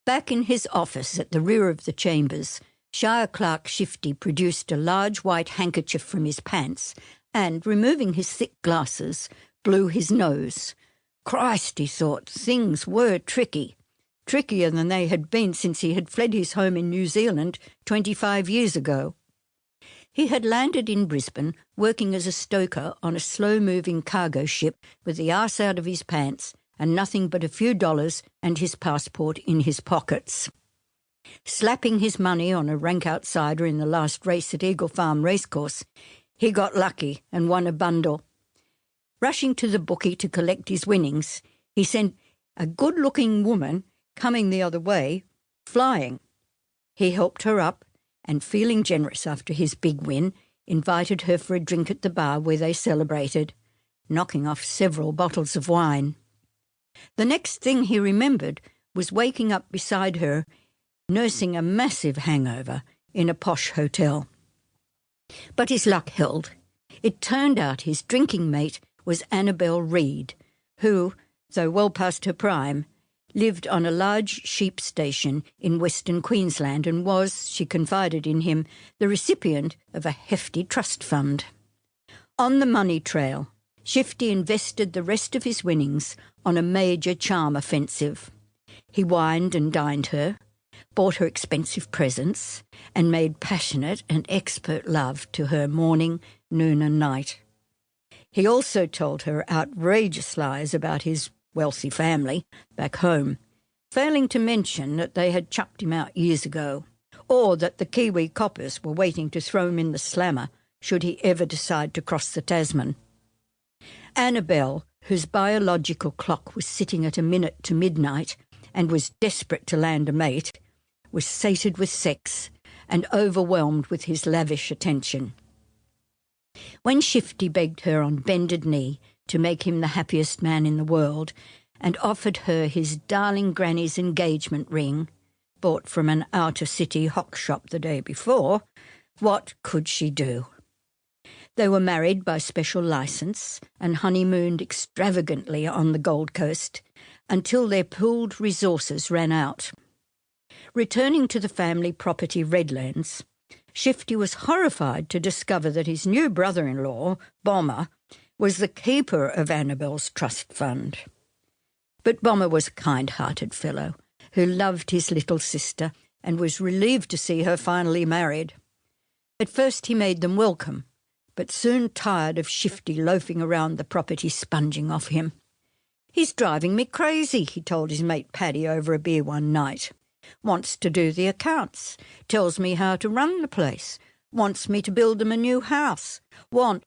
Back in his office at the rear of the chambers, Shire Clerk Shifty produced a large white handkerchief from his pants and, removing his thick glasses, blew his nose. Christ, he thought, things were tricky. Trickier than they had been since he had fled his home in New Zealand 25 years ago. He had landed in Brisbane, working as a stoker on a slow-moving cargo ship with the arse out of his pants and nothing but a few dollars and his passport in his pockets. Slapping his money on a rank outsider in the last race at Eagle Farm Racecourse, he got lucky and won a bundle. Rushing to the bookie to collect his winnings, he sent a good-looking woman coming the other way, flying. He helped her up and, feeling generous after his big win, invited her for a drink at the bar where they celebrated, knocking off several bottles of wine. The next thing he remembered was waking up beside her, nursing a massive hangover in a posh hotel. But his luck held. It turned out his drinking mate was Annabel Reed, who, though well past her prime, lived on a large sheep station in Western Queensland and was, she confided in him, the recipient of a hefty trust fund. On the money trail, Shifty invested the rest of his winnings on a major charm offensive. He wined and dined her, bought her expensive presents, and made passionate and expert love to her morning, noon and night. He also told her outrageous lies about his wealthy family back home, failing to mention that they had chucked him out years ago, or that the Kiwi coppers were waiting to throw him in the slammer should he ever decide to cross the Tasman. Annabel, whose biological clock was sitting at a minute to midnight and was desperate to land a mate, was sated with sex and overwhelmed with his lavish attention. When Shifty begged her on bended knee to make him the happiest man in the world and offered her his darling granny's engagement ring, bought from an outer-city hock shop the day before, what could she do? They were married by special licence and honeymooned extravagantly on the Gold Coast until their pooled resources ran out. Returning to the family property Redlands, Shifty was horrified to discover that his new brother-in-law, Bomber, was the keeper of Annabel's trust fund. But Bomber was a kind-hearted fellow who loved his little sister and was relieved to see her finally married. At first he made them welcome, but soon tired of Shifty loafing around the property sponging off him. "He's driving me crazy," he told his mate Paddy over a beer one night. "Wants to do the accounts, tells me how to run the place, wants me to build them a new house, want,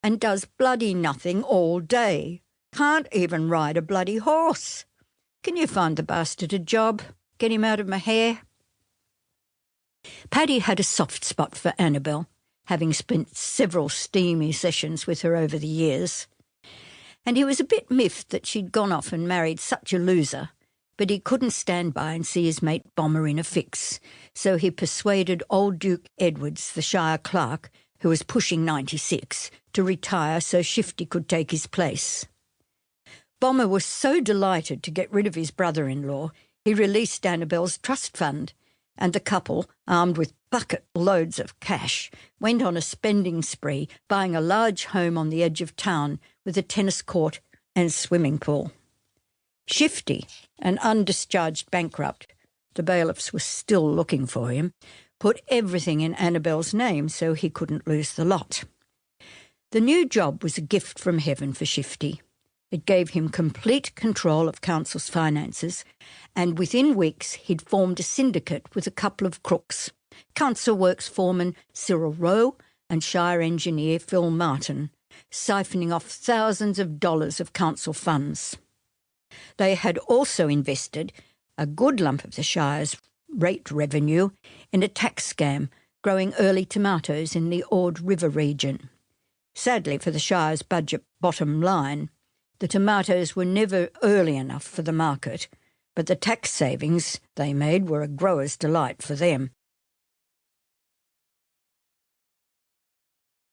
and does bloody nothing all day. Can't even ride a bloody horse. Can you find the bastard a job? Get him out of my hair?" Paddy had a soft spot for Annabel, having spent several steamy sessions with her over the years, and he was a bit miffed that she'd gone off and married such a loser, but he couldn't stand by and see his mate Bomber in a fix, so he persuaded old Duke Edwards, the Shire clerk, who was pushing 96, to retire so Shifty could take his place. Bomber was so delighted to get rid of his brother-in-law, he released Annabel's trust fund, and the couple, armed with bucket loads of cash, went on a spending spree, buying a large home on the edge of town with a tennis court and swimming pool. Shifty, an undischarged bankrupt, the bailiffs were still looking for him, put everything in Annabel's name so he couldn't lose the lot. The new job was a gift from heaven for Shifty. It gave him complete control of council's finances, and within weeks he'd formed a syndicate with a couple of crooks, council works foreman Cyril Rowe and Shire engineer Phil Martin, siphoning off thousands of dollars of council funds. They had also invested a good lump of the Shire's rate revenue in a tax scam, growing early tomatoes in the Ord River region. Sadly for the Shire's budget bottom line, the tomatoes were never early enough for the market, but the tax savings they made were a grower's delight for them.